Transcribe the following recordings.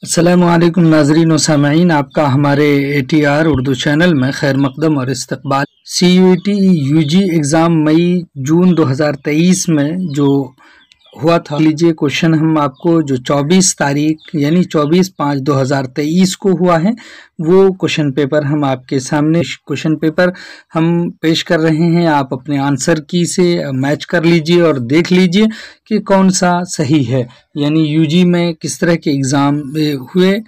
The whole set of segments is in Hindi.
अस्सलामुअलैकुम नाज़रीन व सामईन, आपका हमारे ATR उर्दू चैनल में खैर मकदम और इस्तकबाल। CUET UG एग्ज़ाम मई जून 2023 में जो हुआ था, लीजिए क्वेश्चन हम आपको जो 24 तारीख यानी 24/5/2023 को हुआ है वो क्वेश्चन पेपर हम आपके सामने क्वेश्चन पेपर हम पेश कर रहे हैं। आप अपने आंसर की से मैच कर लीजिए और देख लीजिए कि कौन सा सही है, यानी UG में किस तरह के एग्ज़ाम हुए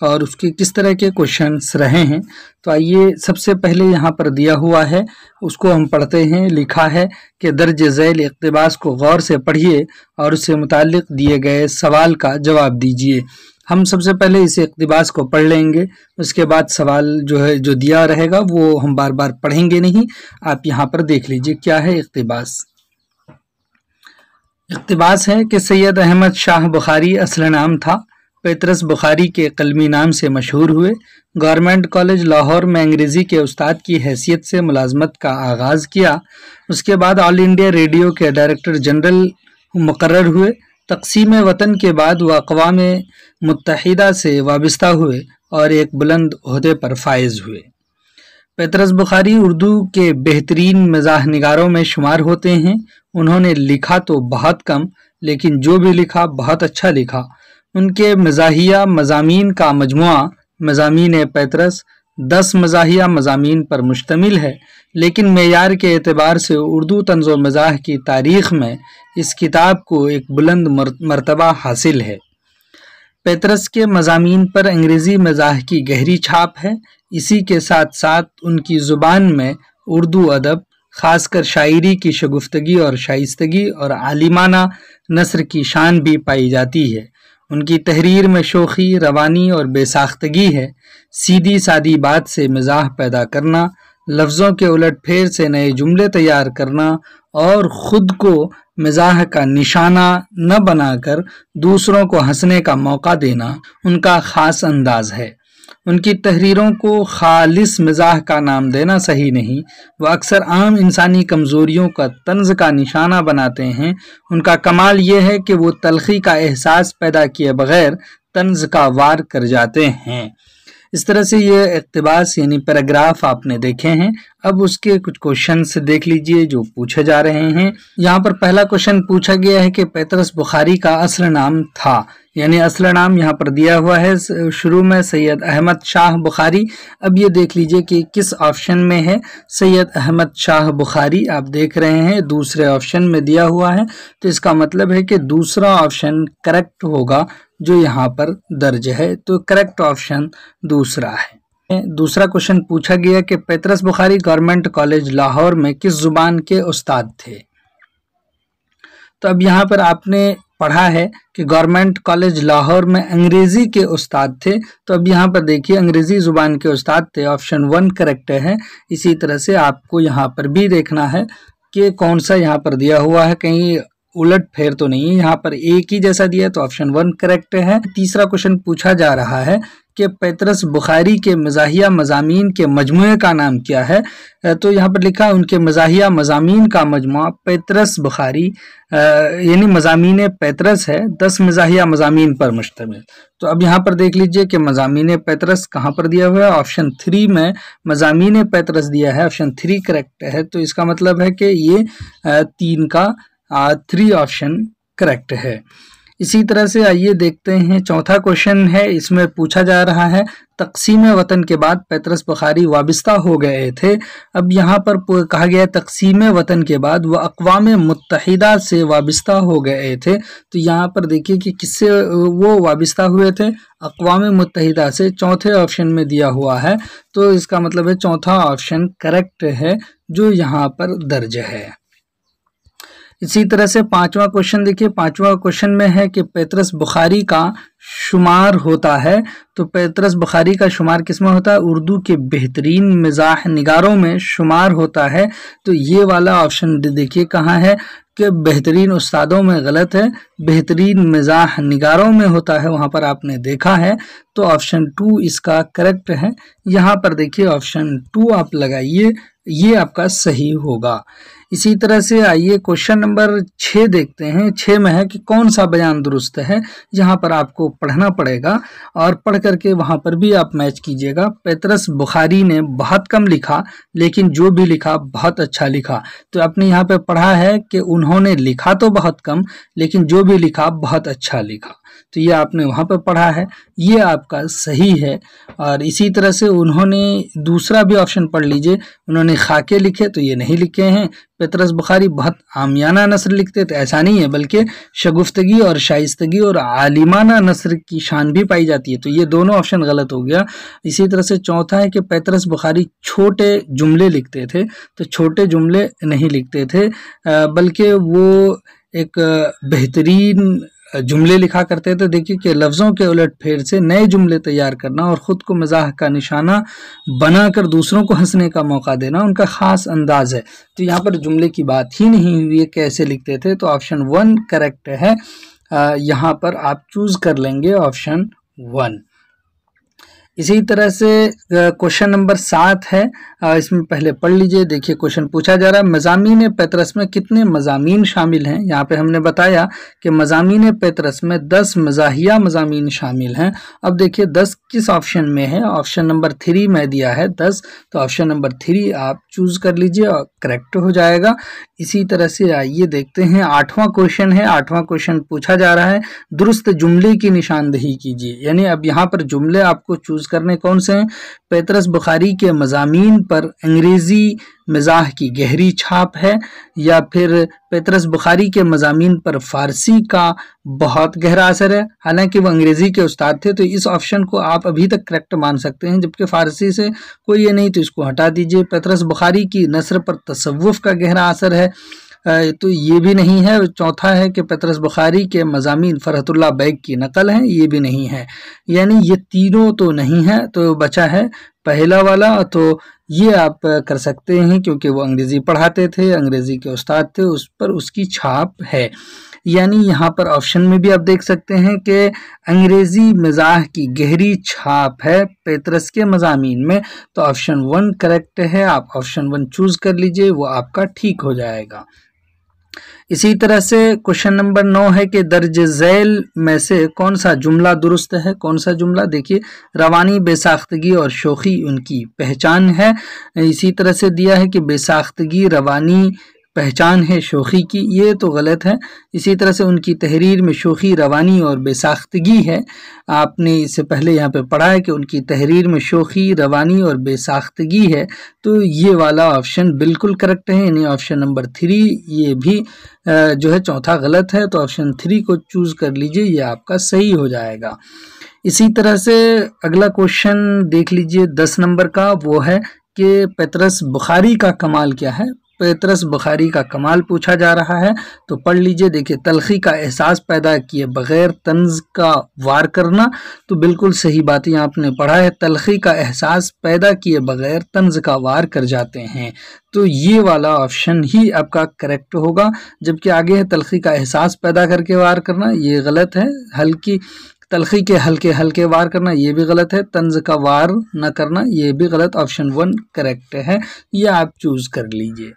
और उसके किस तरह के क्वेश्चंस रहे हैं। तो आइए सबसे पहले यहाँ पर दिया हुआ है उसको हम पढ़ते हैं। लिखा है कि दर्ज झैल इक़्तिबास को गौर से पढ़िए और उससे मुताल्लिक़ दिए गए सवाल का जवाब दीजिए। हम सबसे पहले इस इक़्तिबास को पढ़ लेंगे, उसके बाद सवाल जो दिया रहेगा वो हम बार बार पढ़ेंगे नहीं। आप यहाँ पर देख लीजिए क्या है इक़्तिबास। इक़्तिबास है कि सैयद अहमद शाह बुखारी असल नाम था, पेतरस बुखारी के कलमी नाम से मशहूर हुए। गवर्नमेंट कॉलेज लाहौर में अंग्रेज़ी के उस्ताद की हैसियत से मुलाजमत का आगाज़ किया। उसके बाद ऑल इंडिया रेडियो के डायरेक्टर जनरल मुकर्रर हुए। तक़सीम वतन के बाद वह अक़वाम मुत्तहिदा से वाबस्ता हुए और एक बुलंद ओहदे पर फाइज हुए। पेतरस बुखारी उर्दू के बेहतरीन मज़ाह निगारों में शुमार होते हैं। उन्होंने लिखा तो बहुत कम, लेकिन जो भी लिखा बहुत अच्छा लिखा। उनके मज़ाहिया मज़ामीन का मजमुआ मज़ामीन पेतरस 10 मज़ाहिया मज़ामीन पर मुश्तमिल है, लेकिन मेयार के एतबार से उर्दू तंज़ो मज़ाह की तारीख़ में इस किताब को एक बुलंद मर्तबा हासिल है। पेतरस के मज़ामीन पर अंग्रेज़ी मज़ाह की गहरी छाप है। इसी के साथ साथ उनकी ज़ुबान में उर्दू अदब, ख़ासकर शायरी की शगुफ्तगी और शाइस्तगी और आलिमाना नस्र की शान भी पाई जाती है। उनकी तहरीर में शोखी, रवानी और बेसाख्तगी है। सीधी सादी बात से मज़ाह पैदा करना, लफ्ज़ों के उलट फेर से नए जुमले तैयार करना और ख़ुद को मज़ाह का निशाना न बनाकर दूसरों को हंसने का मौका देना उनका ख़ास अंदाज़ है। उनकी तहरीरों को खालिस मज़ाह का नाम देना सही नहीं। वह अक्सर आम इंसानी कमज़ोरियों का तंज़ का निशाना बनाते हैं। उनका कमाल ये है कि वो तलख़ी का एहसास पैदा किए बग़ैर तंज़ का वार कर जाते हैं। इस तरह से ये इक़्तिबास यानी पैराग्राफ आपने देखे हैं। अब उसके कुछ क्वेश्चंस देख लीजिए जो पूछे जा रहे हैं। यहाँ पर पहला क्वेश्चन पूछा गया है कि पेतरस बुखारी का असल नाम था, यानी असल नाम यहाँ पर दिया हुआ है शुरू में सैयद अहमद शाह बुखारी। अब ये देख लीजिए कि किस ऑप्शन में है सैयद अहमद शाह बुखारी। आप देख रहे हैं दूसरे ऑप्शन में दिया हुआ है, तो इसका मतलब है कि दूसरा ऑप्शन करेक्ट होगा जो यहाँ पर दर्ज है। तो करेक्ट ऑप्शन दूसरा है। दूसरा क्वेश्चन पूछा गया कि पेतरस बुखारी गवर्नमेंट कॉलेज लाहौर में किस जुबान के उस्ताद थे। तो अब यहाँ पर आपने पढ़ा है कि गवर्नमेंट कॉलेज लाहौर में अंग्रेज़ी के उस्ताद थे, तो अब यहाँ पर देखिए अंग्रेज़ी ज़ुबान के उस्ताद थे, ऑप्शन 1 करेक्ट है। इसी तरह से आपको यहाँ पर भी देखना है कि कौन सा यहाँ पर दिया हुआ है, कहीं उलट फेर तो नहीं है, यहाँ पर एक ही जैसा दिया, तो ऑप्शन 1 करेक्ट है। तीसरा क्वेश्चन पूछा जा रहा है कि पेतरस बुखारी के मज़ाहिया मज़ामीन के मजमुए का नाम क्या है। तो यहाँ पर लिखा उनके मज़ाहिया मज़ामीन का मजमुआ पेतरस बुखारी यानी मज़ामीन पेतरस है, 10 मज़ाहिया मज़ामीन पर मुश्तमिल। तो अब यहाँ पर देख लीजिए कि मज़ामीन पेतरस कहाँ पर दिया हुआ है। ऑप्शन 3 में मज़ामीन पेतरस दिया है, ऑप्शन 3 करेक्ट है। तो इसका मतलब है कि ये 3 ऑप्शन करेक्ट है। इसी तरह से आइए देखते हैं चौथा क्वेश्चन है। इसमें पूछा जा रहा है तक़सीम वतन के बाद पेतरस बुखारी वाबस्ता हो गए थे। अब यहाँ पर कहा गया तक़सीम वतन के बाद वह अक़वाम मुत्तहिदा से वाबस्ता हो गए थे। तो यहाँ पर देखिए कि किससे वो वाबस्ता हुए थे, अक़वाम मुत्तहिदा से। चौथे ऑप्शन में दिया हुआ है, तो इसका मतलब है चौथा ऑप्शन करेक्ट है जो यहाँ पर दर्ज है। इसी तरह से पांचवा क्वेश्चन देखिए। पांचवा क्वेश्चन में है कि पेतरस बुखारी का शुमार होता है। तो पेतरस बुखारी का शुमार किसमें होता है? उर्दू के बेहतरीन मज़ाह निगारों में शुमार होता है। तो ये वाला ऑप्शन देखिए कहाँ है कि बेहतरीन उस्तादों में गलत है, बेहतरीन मज़ाह निगारों में होता है, वहाँ पर आपने देखा है। तो ऑप्शन 2 इसका करेक्ट है। यहाँ पर देखिए ऑप्शन 2 आप लगाइए, ये आपका सही होगा। इसी तरह से आइए क्वेश्चन नंबर 6 देखते हैं। 6 में है कि कौन सा बयान दुरुस्त है। यहाँ पर आपको पढ़ना पड़ेगा और पढ़ करके वहाँ पर भी आप मैच कीजिएगा। पेतरस बुखारी ने बहुत कम लिखा, लेकिन जो भी लिखा बहुत अच्छा लिखा। तो आपने यहाँ पे पढ़ा है कि उन्होंने लिखा तो बहुत कम, लेकिन जो भी लिखा बहुत अच्छा लिखा। तो ये आपने वहाँ पर पढ़ा है, ये आपका सही है। और इसी तरह से उन्होंने दूसरा भी ऑप्शन पढ़ लीजिए, उन्होंने खाके लिखे तो ये नहीं लिखे हैं। पेतरस बुखारी बहुत आमियाना नस्र लिखते थे, ऐसा नहीं है, बल्कि शगुफ्तगी और शाइस्तगी और आलिमाना नस्र की शान भी पाई जाती है। तो ये दोनों ऑप्शन गलत हो गया। इसी तरह से चौथा है कि पेतरस बुखारी छोटे जुमले लिखते थे, तो छोटे जुमले नहीं लिखते थे, बल्कि वो एक बेहतरीन जुमले लिखा करते थे। देखिए कि लफ्ज़ों के उलटफेर से नए जुमले तैयार करना और ख़ुद को मजाक का निशाना बनाकर दूसरों को हंसने का मौका देना उनका ख़ास अंदाज है। तो यहाँ पर जुमले की बात ही नहीं हुई है कैसे लिखते थे। तो ऑप्शन 1 करेक्ट है। यहाँ पर आप चूज़ कर लेंगे ऑप्शन 1। इसी तरह से क्वेश्चन नंबर 7 है, इसमें पहले पढ़ लीजिए। देखिए क्वेश्चन पूछा जा रहा है, मज़ामीन पेतरस में कितने मज़ामीन शामिल हैं। यहाँ पे हमने बताया कि मज़ामीन पेतरस में 10 मज़ाहिया मज़ामीन शामिल हैं। अब देखिए 10 किस ऑप्शन में है। ऑप्शन नंबर 3 में दिया है 10, तो ऑप्शन नंबर 3 आप चूज़ कर लीजिए और करेक्ट हो जाएगा। इसी तरह से आइए देखते हैं 8वां क्वेश्चन है। 8वां क्वेश्चन पूछा जा रहा है, दुरुस्त जुमले की निशानदही कीजिए। यानी अब यहाँ पर जुमले आपको चूज करने कौन से हैं। पेतरस बुखारी के मज़ामीन पर अंग्रेज़ी मिजाह की गहरी छाप है, या फिर पेतरस बुखारी के मज़ामीन पर फ़ारसी का बहुत गहरा असर है। हालांकि वो अंग्रेज़ी के उस्ताद थे, तो इस ऑप्शन को आप अभी तक करेक्ट मान सकते हैं, जबकि फ़ारसी से कोई ये नहीं, तो इसको हटा दीजिए। पेतरस बुखारी की नस्र पर तसव्वुफ़ का गहरा असर है, तो ये भी नहीं है। चौथा है कि पेतरस बुखारी के मज़ामीन फ़रहतुल्लाह बैग की नकल हैं, ये भी नहीं है। यानी ये तीनों तो नहीं है, तो बचा है पहला वाला। तो ये आप कर सकते हैं, क्योंकि वो अंग्रेज़ी पढ़ाते थे, अंग्रेज़ी के उस्ताद थे, उस पर उसकी छाप है। यानी यहाँ पर ऑप्शन में भी आप देख सकते हैं कि अंग्रेज़ी मिजाह की गहरी छाप है पेतरस के मज़ामीन में। तो ऑप्शन 1 करेक्ट है। आप ऑप्शन 1 चूज़ कर लीजिए, वो आपका ठीक हो जाएगा। इसी तरह से क्वेश्चन नंबर 9 है कि दर्ज झैल में से कौन सा जुमला दुरुस्त है। कौन सा जुमला, देखिए रवानी बेसाख्तगी और शोखी उनकी पहचान है। इसी तरह से दिया है कि बेसाख्तगी रवानी पहचान है शोखी की, ये तो गलत है। इसी तरह से उनकी तहरीर में शोखी रवानी और बेसाख्तगी है। आपने इससे पहले यहाँ पे पढ़ा है कि उनकी तहरीर में शोखी रवानी और बेसाख्तगी है, तो ये वाला ऑप्शन बिल्कुल करेक्ट है। यानी ऑप्शन नंबर 3 ये भी जो है चौथा गलत है, तो ऑप्शन 3 को चूज कर लीजिए, ये आपका सही हो जाएगा। इसी तरह से अगला क्वेश्चन देख लीजिए 10 नंबर का, वो है कि पेतरस बुखारी का कमाल क्या है। पेतरस बुखारी का कमाल पूछा जा रहा है, तो पढ़ लीजिए। देखिए तलखी का एहसास पैदा किए बगैर तंज का वार करना, तो बिल्कुल सही बात है, आपने पढ़ा है तलखी का एहसास पैदा किए बगैर तंज का वार कर जाते हैं। तो ये वाला ऑप्शन ही आपका करेक्ट होगा। जबकि आगे है तलखी का एहसास पैदा करके वार करना, ये गलत है। हल्की तलखी के हल्के हल्के वार करना, ये भी गलत है। तंज का वार न करना, ये भी गलत। ऑप्शन 1 करेक्ट है, ये आप चूज कर लीजिए।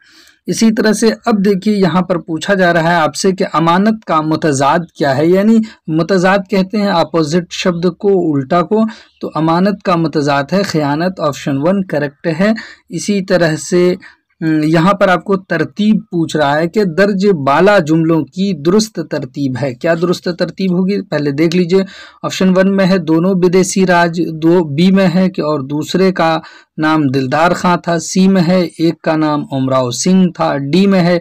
इसी तरह से अब देखिए यहाँ पर पूछा जा रहा है आपसे कि अमानत का मुतजाद क्या है। यानी मुतजाद कहते हैं अपोजिट शब्द को, उल्टा को। तो अमानत का मुतजाद है खयानत। ऑप्शन 1 करेक्ट है। इसी तरह से यहाँ पर आपको तरतीब पूछ रहा है कि दर्ज बाला जुमलों की दुरुस्त तरतीब है। क्या दुरुस्त तरतीब होगी, पहले देख लीजिए। ऑप्शन 1 में है दोनों विदेशी राज, बी में है कि और दूसरे का नाम दिलदार खां था, सी में है एक का नाम उमराव सिंह था, डी में है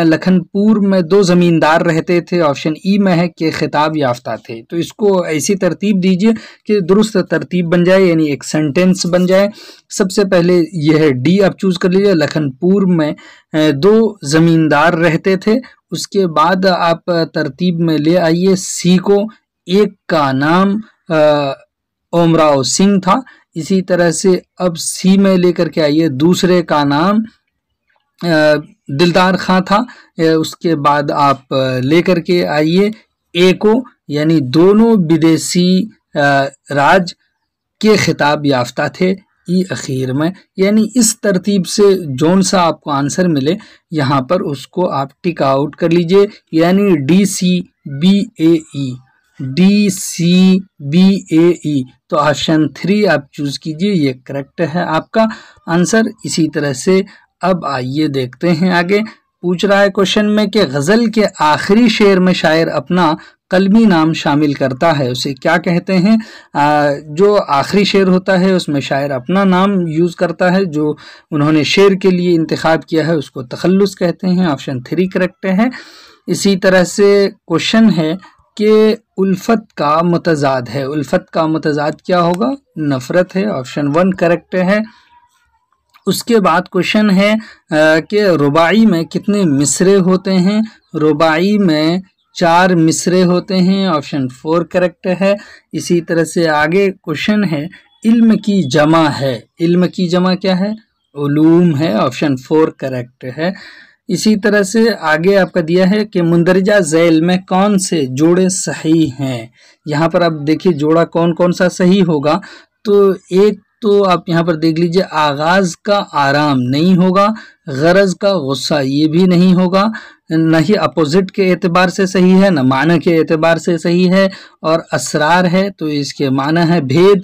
लखनपुर में 2 जमींदार रहते थे, ऑप्शन ई में है कि खिताब याफ्ता थे। तो इसको ऐसी तरतीब दीजिए कि दुरुस्त तरतीब बन जाए, यानी एक सेंटेंस बन जाए। सबसे पहले यह है डी आप चूज कर लीजिए, लखनपुर में 2 जमींदार रहते थे। उसके बाद आप तरतीब में ले आइए सी को, एक का नाम उमराव सिंह था। इसी तरह से अब सी में लेकर के आइए दूसरे का नाम दिलदार खां था। उसके बाद आप लेकर के आइए ए को, यानी दोनों विदेशी राज के खिताब याफ्ता थे, ई अखीर में, यानी इस तरतीब से जोन सा आपको आंसर मिले यहाँ पर उसको आप टिक आउट कर लीजिए, यानी DCBAE, DCBAE। तो ऑप्शन 3 आप चूज कीजिए, ये करेक्ट है आपका आंसर। इसी तरह से अब आइए देखते हैं आगे। पूछ रहा है क्वेश्चन में कि गजल के आखिरी शेर में शायर अपना कलमी नाम शामिल करता है, उसे क्या कहते हैं? जो आखिरी शेर होता है उसमें शायर अपना नाम यूज करता है, जो उन्होंने शेर के लिए इंतखाब किया है उसको तखल्लुस कहते हैं। ऑप्शन 3 करेक्ट है। इसी तरह से क्वेश्चन है कि उल्फत का मुतजाद है, उल्फत का मुतजाद क्या होगा? नफरत है। ऑप्शन 1 करेक्ट है। उसके बाद क्वेश्चन है कि रुबाई में कितने मिसरे होते हैं? रुबाई में 4 मिसरे होते हैं। ऑप्शन 4 करेक्ट है। इसी तरह से आगे क्वेश्चन है, इल्म की जमा है, इल्म की जमा क्या है? उलूम है। ऑप्शन 4 करेक्ट है। इसी तरह से आगे आपका दिया है कि मुंदरजा झैल में कौन से जोड़े सही हैं? यहाँ पर आप देखिए जोड़ा कौन कौन सा सही होगा। तो एक तो आप यहाँ पर देख लीजिए, आगाज का आराम नहीं होगा, गरज का गुस्सा ये भी नहीं होगा, न ही अपोजिट के एतबार से सही है, न माना के एतबार से सही है, और असरार है तो इसके माना है भेद।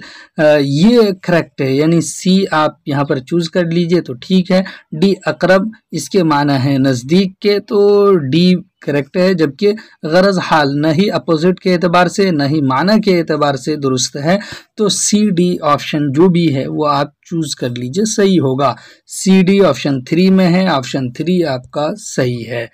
ये करेक्ट है, यानी सी आप यहाँ पर चूज कर लीजिए तो ठीक है। डी अकरब, इसके माना है नज़दीक के, तो डी करेक्ट है। जबकि गरज हाल न ही अपोजिट के एतबार से न ही माना के एतबार से दुरुस्त है, तो सी डी ऑप्शन जो भी है वो आप चूज कर लीजिए, सही होगा। सी डी ऑप्शन 3 में है, ऑप्शन 3 आपका सही है।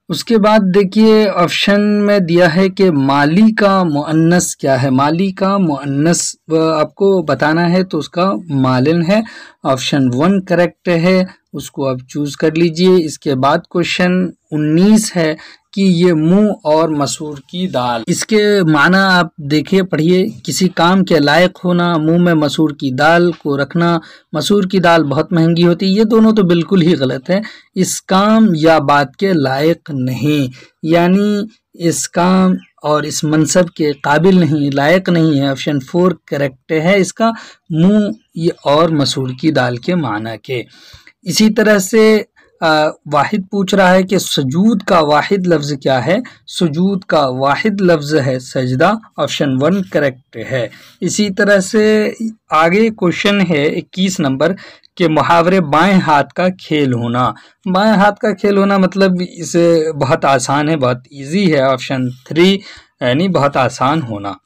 उसके बाद देखिए ऑप्शन में दिया है कि माली का मुअन्नस क्या है? माली का मुअन्नस आपको बताना है तो उसका मालिन है। ऑप्शन 1 करेक्ट है, उसको आप चूज कर लीजिए। इसके बाद क्वेश्चन 19 है कि ये मुंह और मसूर की दाल, इसके माना आप देखिए पढ़िए। किसी काम के लायक होना, मुंह में मसूर की दाल को रखना, मसूर की दाल बहुत महंगी होती है, ये दोनों तो बिल्कुल ही गलत है। इस काम या बात के लायक नहीं, यानी इस काम और इस मनसब के काबिल नहीं, लायक नहीं है। ऑप्शन 4 करेक्ट है इसका, मुंह ये और मसूर की दाल के माना के। इसी तरह से वाहिद पूछ रहा है कि सजूद का वाहिद लफ्ज क्या है? सजूद का वाहिद लफ्ज है सजदा। ऑप्शन 1 करेक्ट है। इसी तरह से आगे क्वेश्चन है 21 नंबर के मुहावरे बाएं हाथ का खेल होना। बाएं हाथ का खेल होना मतलब इसे बहुत आसान है, बहुत इजी है। ऑप्शन 3 यानी बहुत आसान होना।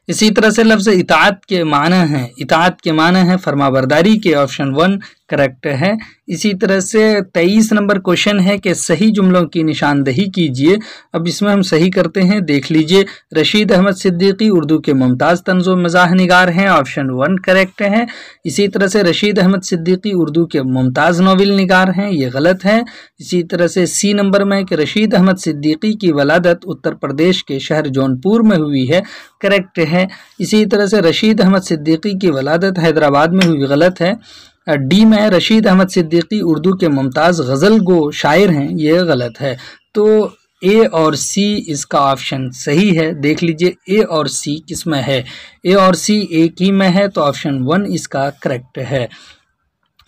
इसी तरह से लफ्ज इताअत के माना है, इताअत के माना है फरमाबरदारी के। ऑप्शन 1 करेक्ट है। इसी तरह से 23 नंबर क्वेश्चन है कि सही जुमलों की निशानदही कीजिए। अब इसमें हम सही करते हैं, देख लीजिए। रशीद अहमद सिद्दीकी उर्दू के मुमताज़ तंज़ो मज़ाह निगार हैं। ऑप्शन 1 करेक्ट है। इसी तरह से रशीद अहमद सिद्दीकी उर्दू के मुमताज़ नोवेल निगार हैं, ये गलत है। इसी तरह से सी नंबर में कि रशीद अहमद सिद्दीकी की वलादत उत्तर प्रदेश के शहर जौनपुर में हुई है, करेक्ट है। इसी तरह से रशीद अहमद सिद्दीकी की वलादत हैदराबाद में हुई, गलत है। डी में रशीद अहमद सिद्दीकी उर्दू के मुमताज़ गज़ल गो शायर हैं, ये गलत है। तो ए और सी इसका ऑप्शन सही है। देख लीजिए ए और सी किस में है? ए और सी एक ही में है, तो ऑप्शन 1 इसका करेक्ट है।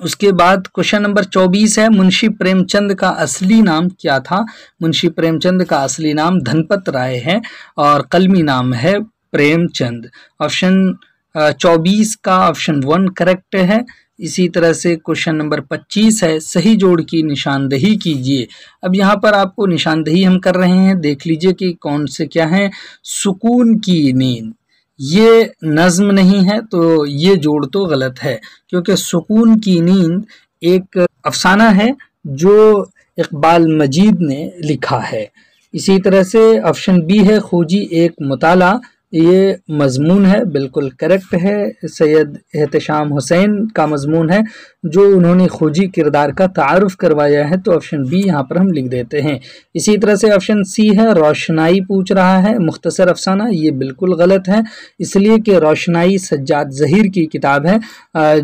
उसके बाद क्वेश्चन नंबर 24 है, मुंशी प्रेमचंद का असली नाम क्या था? मुंशी प्रेमचंद का असली नाम धनपत राय है और कलमी नाम है प्रेमचंद। ऑप्शन 24 का ऑप्शन 1 करेक्ट है। इसी तरह से क्वेश्चन नंबर 25 है, सही जोड़ की निशानदही कीजिए। अब यहाँ पर आपको निशानदही हम कर रहे हैं, देख लीजिए कि कौन से क्या है। सुकून की नींद, ये नज्म नहीं है तो ये जोड़ तो गलत है, क्योंकि सुकून की नींद एक अफसाना है जो इकबाल मजीद ने लिखा है। इसी तरह से ऑप्शन बी है, खोजी एक मुताला, ये मजमून है, बिल्कुल करेक्ट है। सैयद एहतशाम हुसैन का मजमून है जो उन्होंने खोजी किरदार का तारुफ करवाया है, तो ऑप्शन बी यहाँ पर हम लिख देते हैं। इसी तरह से ऑप्शन सी है, रोशनाई पूछ रहा है, मुख्तसर अफसाना, ये बिल्कुल गलत है, इसलिए कि रोशनाई सज्जाद ज़हीर की किताब है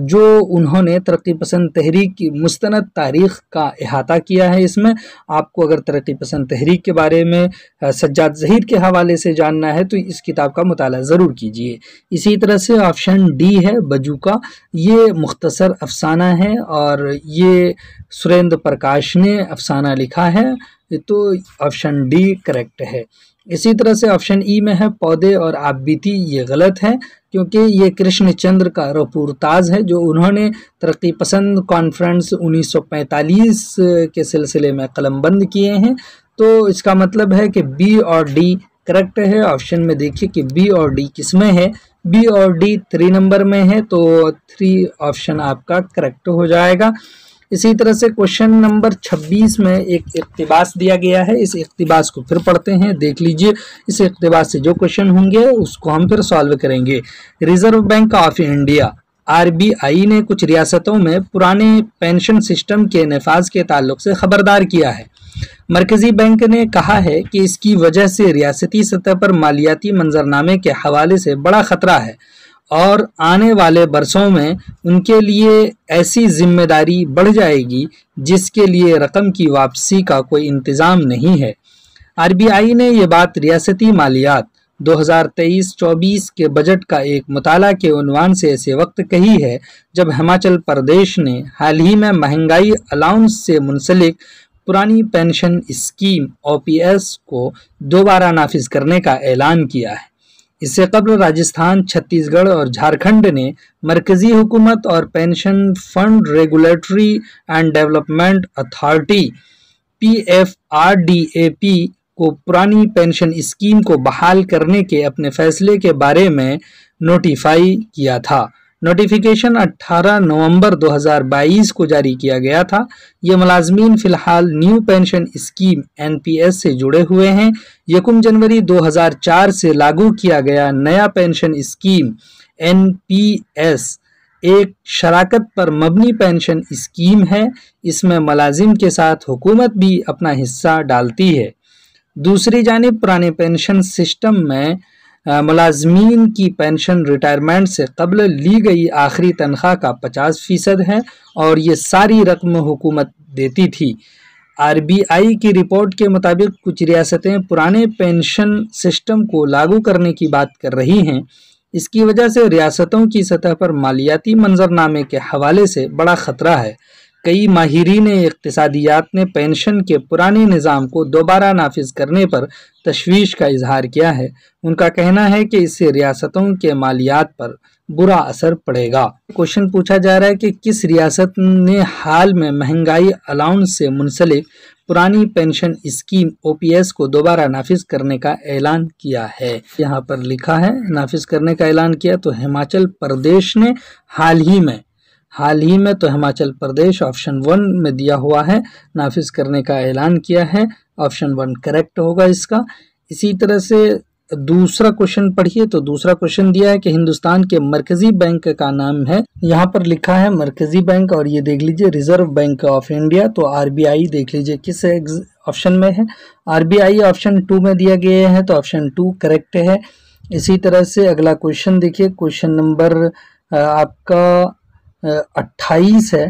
जो उन्होंने तरक्की पसंद तहरीक की मुस्तनद तारीख़ का अहाता किया है। इसमें आपको अगर तरक्की पसंद तहरीक के बारे में सज्जाद ज़हीर के हवाले से जानना है तो इस किताब का का मुताला ज़रूर कीजिए। इसी तरह से ऑप्शन डी है बजूका, ये मुख्तसर अफसाना है और ये सुरेंद्र प्रकाश ने अफसाना लिखा है, तो ऑप्शन डी करेक्ट है। इसी तरह से ऑप्शन ई में है पौधे और आप बीती, ये गलत है क्योंकि ये कृष्णचंद्र का रपूरताज है जो उन्होंने तरक्की पसंद कॉन्फ्रेंस 1945 के सिलसिले में कलमबंद किए हैं। तो इसका मतलब है कि बी और डी करेक्ट है। ऑप्शन में देखिए कि बी और डी किस में है, बी और डी 3 नंबर में है, तो 3 ऑप्शन आपका करेक्ट हो जाएगा। इसी तरह से क्वेश्चन नंबर 26 में एक इक्तिबास दिया गया है, इस इक्तिबास को फिर पढ़ते हैं, देख लीजिए। इस इक्तिबास से जो क्वेश्चन होंगे उसको हम फिर सॉल्व करेंगे। Reserve bank of India RBI ने कुछ रियासतों में पुराने पेंशन सिस्टम के नफाज के ताल्लुक से खबरदार किया है। मरकजी बैंक ने कहा है कि इसकी वजह से रियासती सतह पर मालियाती मंजरनामे के हवाले से बड़ा खतरा है और आने वाले बरसों में उनके लिए ऐसी जिम्मेदारी बढ़ जाएगी जिसके लिए रकम की वापसी का कोई इंतज़ाम नहीं है। आरबीआई ने ये बात रियासती मालियात 2023-24 के बजट का एक मुताला के उन्वान से ऐसे वक्त कही है जब हिमाचल प्रदेश ने हाल ही में महंगाई अलाउंस से मुंसलिक पुरानी पेंशन स्कीम ओपीएस को दोबारा नाफिज करने का ऐलान किया है। इससे कबल राजस्थान, छत्तीसगढ़ और झारखंड ने मरकजी हुकूमत और pension fund regulatory and development authority PFRDAP को पुरानी पेंशन स्कीम को बहाल करने के अपने फैसले के बारे में नोटिफाई किया था। नोटिफिकेशन 18 नवंबर 2022 को जारी किया गया था। ये मुलाजमीन फिलहाल न्यू पेंशन स्कीम NPS से जुड़े हुए हैं। 1 जनवरी 2004 से लागू किया गया नया पेंशन स्कीम NPS एक शराकत पर मबनी पेंशन स्कीम है। इसमें मुलाजिम के साथ हुकूमत भी अपना हिस्सा डालती है। दूसरी जानिब पुराने पेंशन सिस्टम में मुलाजमीन की पेंशन रिटायरमेंट से कबल ली गई आखिरी तनख्वाह का 50% है और ये सारी रकम हुकूमत देती थी। आरबीआई की रिपोर्ट के मुताबिक कुछ रियासतें पुराने पेंशन सिस्टम को लागू करने की बात कर रही हैं। इसकी वजह से रियासतों की सतह पर मालियाती मंजरनामे के हवाले से बड़ा खतरा है। कई माहिरीन इक्तिसादियात ने पेंशन के पुराने निज़ाम को दोबारा नाफिज करने पर तशवीश का इजहार किया है। उनका कहना है कि इससे रियासतों के मालियात पर बुरा असर पड़ेगा। क्वेश्चन पूछा जा रहा है कि किस रियासत ने हाल में महंगाई अलाउंस से मुंसलिक पुरानी पेंशन स्कीम OPS को दोबारा नाफिज करने का ऐलान किया है। यहाँ पर लिखा है नाफिज करने का ऐलान किया, तो हिमाचल प्रदेश ने हाल ही में तो हिमाचल प्रदेश ऑप्शन 1 में दिया हुआ है, नाफिज करने का ऐलान किया है। ऑप्शन 1 करेक्ट होगा इसका। इसी तरह से दूसरा क्वेश्चन पढ़िए, तो दूसरा क्वेश्चन दिया है कि हिंदुस्तान के मरकजी बैंक का नाम है, यहाँ पर लिखा है मरकजी बैंक और ये देख लीजिए रिजर्व बैंक ऑफ इंडिया। तो आरबीआई देख लीजिए किस ऑप्शन में है, आरबीआई ऑप्शन 2 में दिया गया है, तो ऑप्शन 2 करेक्ट है। इसी तरह से अगला क्वेश्चन देखिए, क्वेश्चन नंबर आपका 28 है।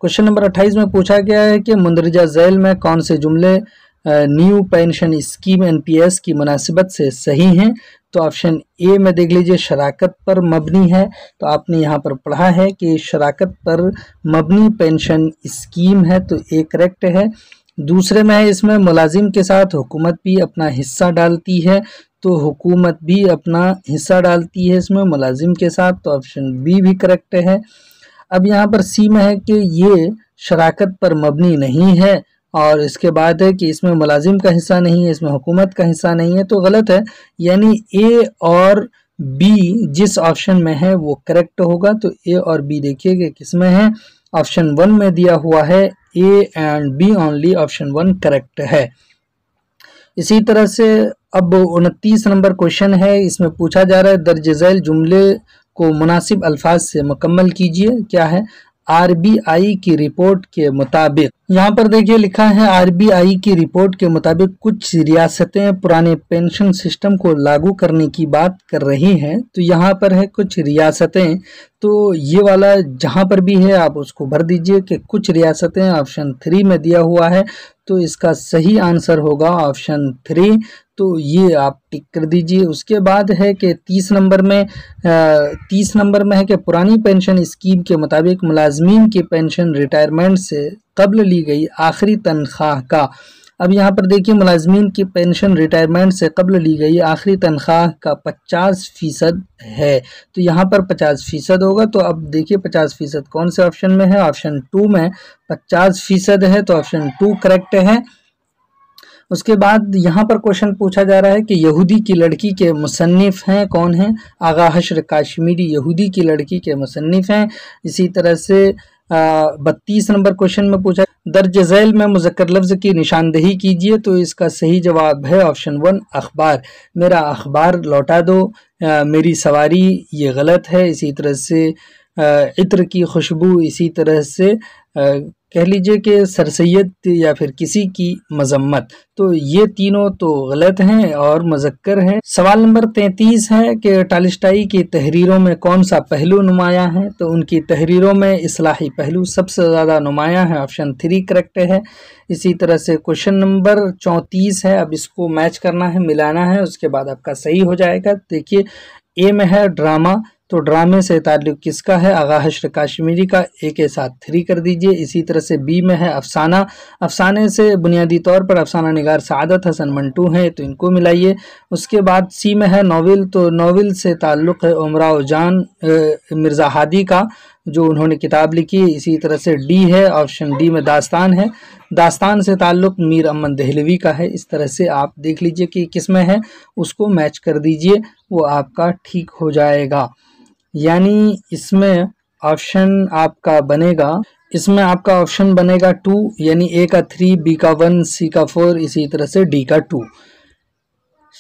क्वेश्चन नंबर 28 में पूछा गया है कि मुंदरजा झैल में कौन से जुमले न्यू पेंशन स्कीम NPS की मुनासिबत से सही हैं। तो ऑप्शन ए में देख लीजिए शराकत पर मबनी है, तो आपने यहाँ पर पढ़ा है कि शराकत पर मबनी पेंशन स्कीम है, तो ए करेक्ट है। दूसरे में है इसमें मुलाजिम के साथ हुकूमत भी अपना हिस्सा डालती है, तो हुकूमत भी अपना हिस्सा डालती है इसमें मुलाजिम के साथ, तो ऑप्शन बी भी करेक्ट है। अब यहाँ पर सी में है कि ये शराकत पर मबनी नहीं है और इसके बाद है कि इसमें मुलाजिम का हिस्सा नहीं है, इसमें हुकूमत का हिस्सा नहीं है, तो गलत है। यानी ए और बी जिस ऑप्शन में है वो करेक्ट होगा। तो ए और बी देखिए कि किस में है, ऑप्शन 1 में दिया हुआ है, A and B only, option 1 correct है। इसी तरह से अब 29 नंबर क्वेश्चन है, इसमें पूछा जा रहा है दर्ज झैल जुमले को मुनासिब अल्फाज से मुकम्मल कीजिए। क्या है, आरबीआई की रिपोर्ट के मुताबिक यहाँ पर देखिए लिखा है आरबीआई की रिपोर्ट के मुताबिक कुछ रियासतें पुराने पेंशन सिस्टम को लागू करने की बात कर रही हैं। तो यहाँ पर है कुछ रियासतें, तो ये वाला जहाँ पर भी है आप उसको भर दीजिए कि कुछ रियासतें, ऑप्शन 3 में दिया हुआ है। तो इसका सही आंसर होगा ऑप्शन 3। तो ये आप टिक कर दीजिए। उसके बाद है कि 30 नंबर में है कि पुरानी पेंशन स्कीम के मुताबिक मुलाजमीन की पेंशन रिटायरमेंट से कब्ल ली गई आखिरी तनख्वाह का। अब यहाँ पर देखिए मुलाजमीन की पेंशन रिटायरमेंट से कब्ल ली गई आखिरी तनख्वाह का 50% है। तो यहाँ पर 50% होगा। तो अब देखिए 50% कौन से ऑप्शन में है? ऑप्शन 2 में 50% है, तो ऑप्शन 2 करेक्ट है। उसके बाद यहाँ पर क्वेश्चन पूछा जा रहा है कि यहूदी की लड़की के मुसन्निफ हैं कौन हैं? आगा हश्र काश्मीरी यहूदी की लड़की के मुसन्निफ हैं। इसी तरह से 32 नंबर क्वेश्चन में पूछा दर्ज झैल में मुज़क्कर लफ्ज़ की निशानदेही कीजिए। तो इसका सही जवाब है ऑप्शन 1 अखबार। मेरा अखबार लौटा दो, मेरी सवारी ये गलत है। इसी तरह से इत्र की खुशबू, इसी तरह से कह लीजिए कि सर सैयद या फिर किसी की मजम्मत। तो ये तीनों तो गलत हैं और मुज़क्कर हैं। सवाल नंबर 33 है कि टालिस्टाई की तहरीरों में कौन सा पहलू नुमायां है? तो उनकी तहरीरों में इस्लाही पहलू सबसे ज़्यादा नुमायां है। ऑप्शन 3 करेक्ट है। इसी तरह से क्वेश्चन नंबर 34 है। अब इसको मैच करना है, मिलाना है, उसके बाद आपका सही हो जाएगा। देखिए ए में है ड्रामा, तो ड्रामे से ताल्लुक किसका है? आगा हश्र काश्मीरी का। ए के साथ 3 कर दीजिए। इसी तरह से बी में है अफसाना, अफसाने से बुनियादी तौर पर अफसाना निगार सादत हसन मंटू हैं, तो इनको मिलाइए। उसके बाद सी में है नॉवेल, तो नॉवेल से ताल्लुक़ है उमराव जान मिर्ज़ा हादी का, जो उन्होंने किताब लिखी। इसी तरह से डी है, ऑप्शन डी में दास्तान है, दास्तान से ताल्लुक़ मीर अमन दहलवी का है। इस तरह से आप देख लीजिए कि किस में है, उसको मैच कर दीजिए, वो आपका ठीक हो जाएगा। यानी इसमें ऑप्शन आपका बनेगा, इसमें आपका ऑप्शन बनेगा 2, यानी ए का 3, बी का 1, सी का 4, इसी तरह से डी का 2।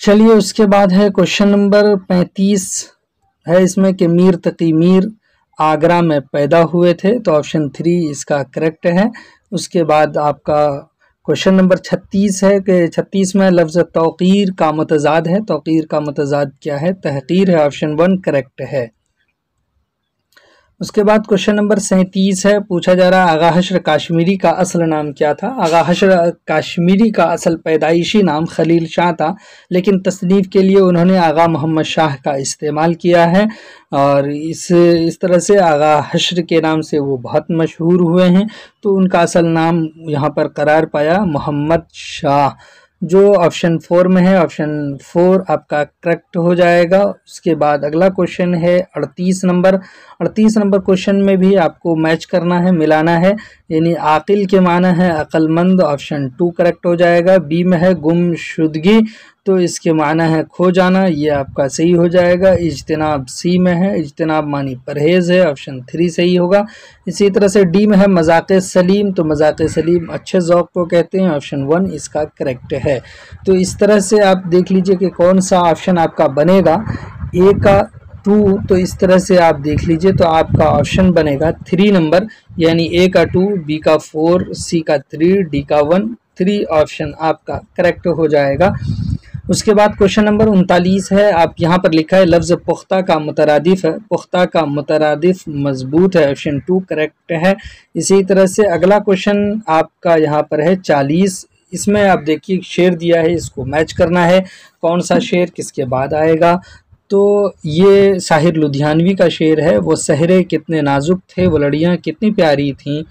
चलिए उसके बाद है क्वेश्चन नंबर 35 है इसमें कि मीर तकी मीर आगरा में पैदा हुए थे, तो ऑप्शन 3 इसका करेक्ट है। उसके बाद आपका क्वेश्चन नंबर 36 है कि 36 में लफ्ज़ तौक़ीर का मुतज़ाद है, तौक़ीर का मुतज़ाद क्या है? तहक़ीर है। ऑप्शन 1 करेक्ट है। उसके बाद क्वेश्चन नंबर 37 है, पूछा जा रहा है आगा हश्र काश्मीरी का असल नाम क्या था? आगा हश्र काश्मीरी का असल पैदाइशी नाम खलील शाह था, लेकिन तसनीफ़ के लिए उन्होंने आगा मोहम्मद शाह का इस्तेमाल किया है और इस तरह से आगा हश्र के नाम से वो बहुत मशहूर हुए हैं। तो उनका असल नाम यहाँ पर करार पाया मोहम्मद शाह, जो ऑप्शन 4 में है। ऑप्शन 4 आपका करेक्ट हो जाएगा। उसके बाद अगला क्वेश्चन है 38 नंबर। 38 नंबर क्वेश्चन में भी आपको मैच करना है, मिलाना है, यानी आकिल के माना है अक्लमंद। ऑप्शन 2 करेक्ट हो जाएगा। बी में है गुमशुदगी, तो इसके माना है खो जाना, ये आपका सही हो जाएगा। इज्तिनाब सी में है, इज्तिनाब मानी परहेज़ है। ऑप्शन 3 सही होगा। इसी तरह से डी में है मजाक़ सलीम, तो मजाक़ सलीम अच्छे ज़ौक़ को कहते हैं। ऑप्शन 1 इसका करेक्ट है। तो इस तरह से आप देख लीजिए कि कौन सा ऑप्शन आपका बनेगा। ए का 2, तो इस तरह से आप देख लीजिए, तो आपका ऑप्शन बनेगा 3 नंबर, यानी ए का 2, बी का 4, सी का 3, डी का 1। 3 ऑप्शन आपका करेक्ट हो जाएगा। उसके बाद क्वेश्चन नंबर 39 है। आप यहाँ पर लिखा है लफ्ज़ पुख्ता का मुतरादिफ है, पुख्ता का मुतरादिफ मजबूत है। ऑप्शन 2 करेक्ट है। इसी तरह से अगला क्वेश्चन आपका यहाँ पर है 40। इसमें आप देखिए शेर दिया है, इसको मैच करना है, कौन सा शेर किसके बाद आएगा। तो ये साहिर लुधियानवी का शेर है। वो सहरे कितने नाजुक थे, वो लड़ियाँ कितनी प्यारी थीं,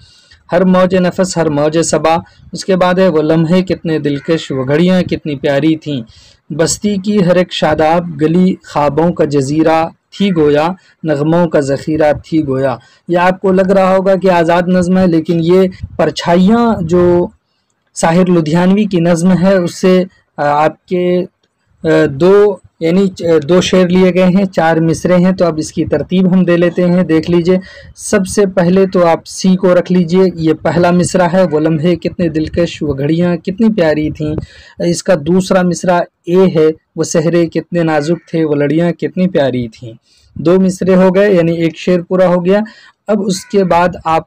हर मौज नफस हर मौज सबा। उसके बाद है वो लम्हे कितने दिलकश, वो घड़ियाँ कितनी प्यारी थीं, बस्ती की हर एक शादाब गली ख्वाबों का जजीरा थी गोया, नगमों का ज़ख़ीरा थी गोया। ये आपको लग रहा होगा कि आज़ाद नज़्म है, लेकिन ये परछाइयाँ जो साहिर लुधियानवी की नज़्म है उससे आपके दो शेर लिए गए हैं, 4 मिसरे हैं। तो अब इसकी तरतीब हम दे लेते हैं, देख लीजिए। सबसे पहले तो आप सी को रख लीजिए, ये पहला मिसरा है, वो लम्हे कितने दिलकश, वो घड़ियाँ कितनी प्यारी थीं। इसका दूसरा मिसरा ए है, वो सहरे कितने नाजुक थे, वो लड़ियाँ कितनी प्यारी थीं। 2 मिसरे हो गए, यानी एक शेर पूरा हो गया। अब उसके बाद आप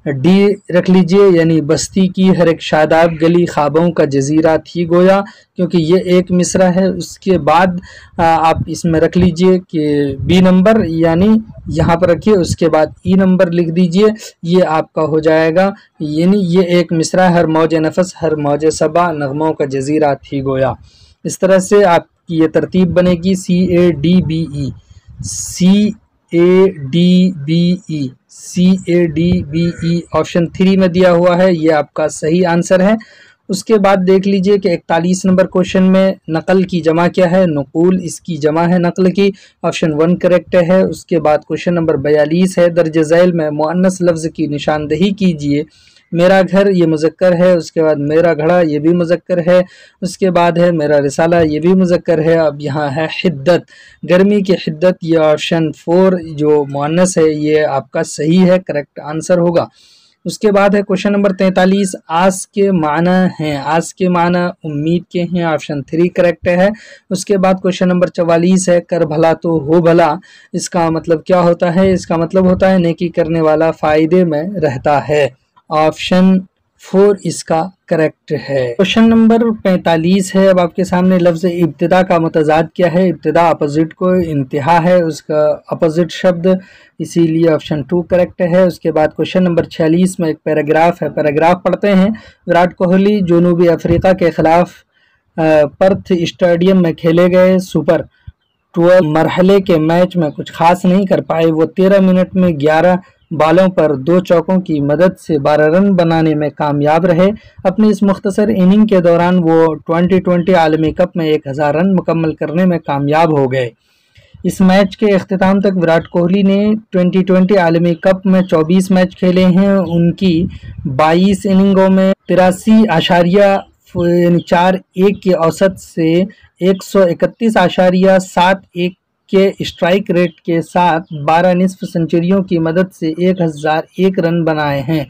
डी रख लीजिए, यानी बस्ती की हर एक शादाब गली ख्वाबों का जजीरा थी गोया, क्योंकि ये एक मिसरा है। उसके बाद आप इसमें रख लीजिए कि बी नंबर, यानी यहाँ पर रखिए, उसके बाद ई नंबर लिख दीजिए, ये आपका हो जाएगा। यानी ये एक मिसरा, हर मौज नफस हर मौज सबा नगमों का जजीरा थी गोया। इस तरह से आपकी ये तरतीब बनेगी CADBE, CADBE, CADBE ऑप्शन 3 में दिया हुआ है, ये आपका सही आंसर है। उसके बाद देख लीजिए कि 41 नंबर क्वेश्चन में नकल की जमा क्या है, नकूल इसकी जमा है नकल की, ऑप्शन 1 करेक्ट है। उसके बाद क्वेश्चन नंबर 42 है, दर्ज झैल में मुअन्नस लफ्ज़ की निशानदही कीजिए। मेरा घर ये मुज़क्कर है, उसके बाद मेरा घड़ा ये भी मुज़क्कर है, उसके बाद है मेरा रिसाला ये भी मुज़क्कर है। अब यहाँ है हिद्दत, गर्मी की हिद्दत, ये ऑप्शन 4 जो मुअन्नस है ये आपका सही है, करेक्ट आंसर होगा। उसके बाद है क्वेश्चन नंबर 43, आस के माना हैं, आस के माना उम्मीद के हैं, ऑप्शन 3 करेक्ट है। उसके बाद क्वेश्चन नंबर 44 है, कर भला तो हो भला, इसका मतलब क्या होता है, इसका मतलब होता है नेकी करने वाला फ़ायदे में रहता है, ऑप्शन 4 इसका करेक्ट है। क्वेश्चन नंबर 45 है, अब आपके सामने लफ्ज़ इब्तिदा का मुतज़ाद क्या है, इब्तिदा अपोजिट को इंतहा है, उसका अपोजिट शब्द, इसीलिए ऑप्शन 2 करेक्ट है। उसके बाद क्वेश्चन नंबर 46 में एक पैराग्राफ है, पैराग्राफ पढ़ते हैं। विराट कोहली जनूबी अफ्रीका के खिलाफ पर्थ स्टेडियम में खेले गए सुपर 12 मरहले के मैच में कुछ खास नहीं कर पाए। वो 13 मिनट में 11 बालों पर 2 चौकों की मदद से 12 रन बनाने में कामयाब रहे। अपनी इस मुख्तसर इनिंग के दौरान वो 2020 आलमी कप में 1000 रन मुकम्मल करने में कामयाब हो गए। इस मैच के अख्तिताम तक विराट कोहली ने 2020 आलमी कप में 24 मैच खेले हैं। उनकी 22 इनिंगों में 83.41 के औसत से 131.71 के स्ट्राइक रेट के साथ 12 निस्फ सेंचुरियों की मदद से 1001 रन बनाए हैं।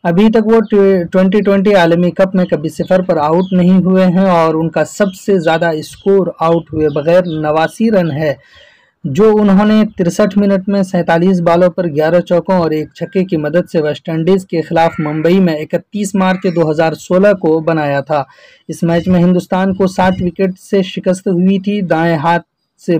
अभी तक वो 2020 आलमी कप में कभी 0 पर आउट नहीं हुए हैं और उनका सबसे ज़्यादा स्कोर आउट हुए बगैर 89 रन है, जो उन्होंने 63 मिनट में 47 बालों पर 11 चौकों और 1 छक्के की मदद से वेस्टइंडीज़ के खिलाफ मुंबई में 31 मार्च 2016 को बनाया था। इस मैच में हिंदुस्तान को 7 विकेट से शिकस्त हुई थी। दाएं हाथ से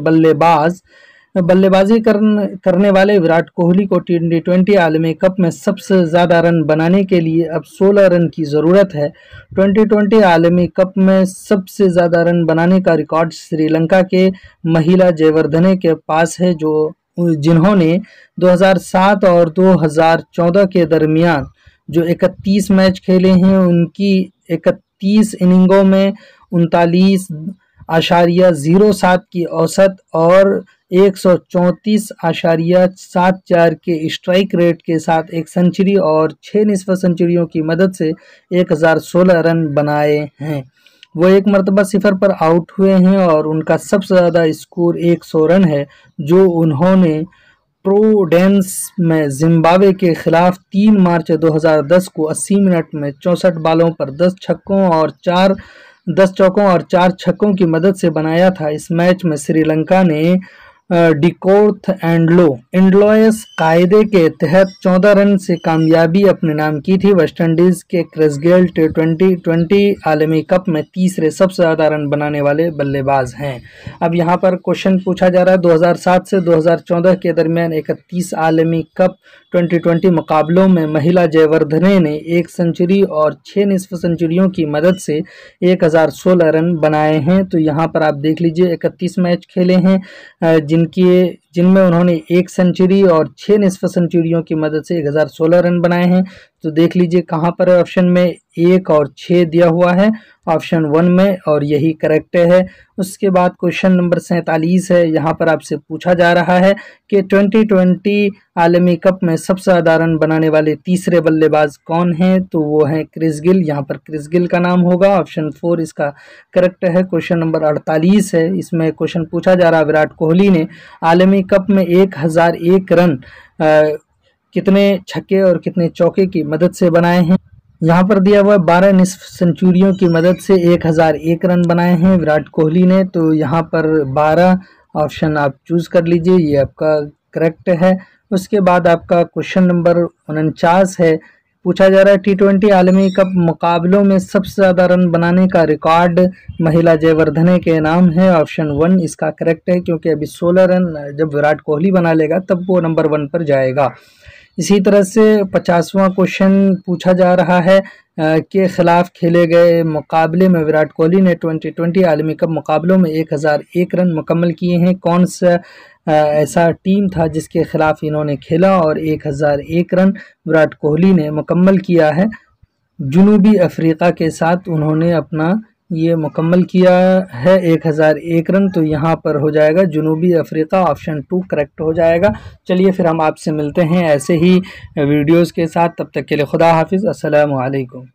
बल्लेबाजी करने वाले विराट कोहली को T20 आलमी कप में सबसे ज़्यादा रन बनाने के लिए अब 16 रन की ज़रूरत है। 2020 आलमी कप में सबसे ज़्यादा रन बनाने का रिकॉर्ड श्रीलंका के महिला जयवर्धने के पास है, जिन्होंने 2007 और 2014 के दरमियान जो 31 मैच खेले हैं, उनकी 31 इनिंगों में 39.07 की औसत और 134.74 के स्ट्राइक रेट के साथ एक सेंचुरी और 6 निस्फ सेंचुरियों की मदद से 1016 रन बनाए हैं। वो एक मरतबा 0 पर आउट हुए हैं और उनका सबसे ज़्यादा स्कोर 100 रन है, जो उन्होंने प्रोडेंस में जिम्बाब्वे के खिलाफ 3 मार्च 2010 को 80 मिनट में 64 बालों पर 10 चौकों और 4 छक्कों की मदद से बनाया था। इस मैच में श्रीलंका ने डिकोर्थ एंडलोयस कायदे के तहत 14 रन से कामयाबी अपने नाम की थी। वेस्टइंडीज़ के क्रिस गेल T20 आलमी कप में तीसरे सबसे ज़्यादा रन बनाने वाले बल्लेबाज हैं। अब यहाँ पर क्वेश्चन पूछा जा रहा है, 2007 से 2014 के दरमियान 31 आलमी कप 2020 मुकाबलों में महिला जयवर्धने ने 1 सेंचुरी और 6 निस्फ सेंचुरियों की मदद से 1016 रन बनाए हैं। तो यहाँ पर आप देख लीजिए 31 मैच खेले हैं, जिनमें उन्होंने 1 सेंचुरी और 6 निस्फ सेंचुरियों की मदद से 1016 रन बनाए हैं। तो देख लीजिए कहाँ पर ऑप्शन में 1 और 6 दिया हुआ है, ऑप्शन 1 में, और यही करेक्ट है। उसके बाद क्वेश्चन नंबर 47 है, यहाँ पर आपसे पूछा जा रहा है कि 2020 आलमी कप में सबसे ज़्यादा रन बनाने वाले तीसरे बल्लेबाज कौन हैं, तो वो हैं क्रिस गेल। यहाँ पर क्रिस गेल का नाम होगा, ऑप्शन 4 इसका करेक्ट है। क्वेश्चन नंबर 48 है, इसमें क्वेश्चन पूछा जा रहा है विराट कोहली ने आलमी कप में 1001 रन कितने छक्के और कितने चौके की मदद से बनाए हैं। यहाँ पर दिया हुआ 12 निस्फ सेंचुरियों की मदद से 1001 रन बनाए हैं विराट कोहली ने। तो यहाँ पर 12 ऑप्शन आप चूज कर लीजिए, ये आपका करेक्ट है। उसके बाद आपका क्वेश्चन नंबर 49 है, पूछा जा रहा है T20 आलमी कप मुकाबलों में सबसे ज़्यादा रन बनाने का रिकॉर्ड महिला जयवर्धने के नाम है। ऑप्शन 1 इसका करेक्ट है, क्योंकि अभी 16 रन जब विराट कोहली बना लेगा तब वो नंबर 1 पर जाएगा। इसी तरह से 50वां क्वेश्चन पूछा जा रहा है के खिलाफ खेले गए मुकाबले में विराट कोहली ने 2020 आलमी कप मुकाबलों में 1001 रन मुकम्मल किए हैं। कौन सा ऐसा टीम था जिसके खिलाफ इन्होंने खेला और 1001 रन विराट कोहली ने मुकम्मल किया है? जुनूबी अफ्रीका के साथ उन्होंने अपना ये मुकम्मल किया है 1001 रन। तो यहाँ पर हो जाएगा जुनूबी अफ्रीका, ऑप्शन 2 करेक्ट हो जाएगा। चलिए फिर हम आपसे मिलते हैं ऐसे ही वीडियोस के साथ, तब तक के लिए खुदा हाफिज़, अस्सलामु अलैकुम।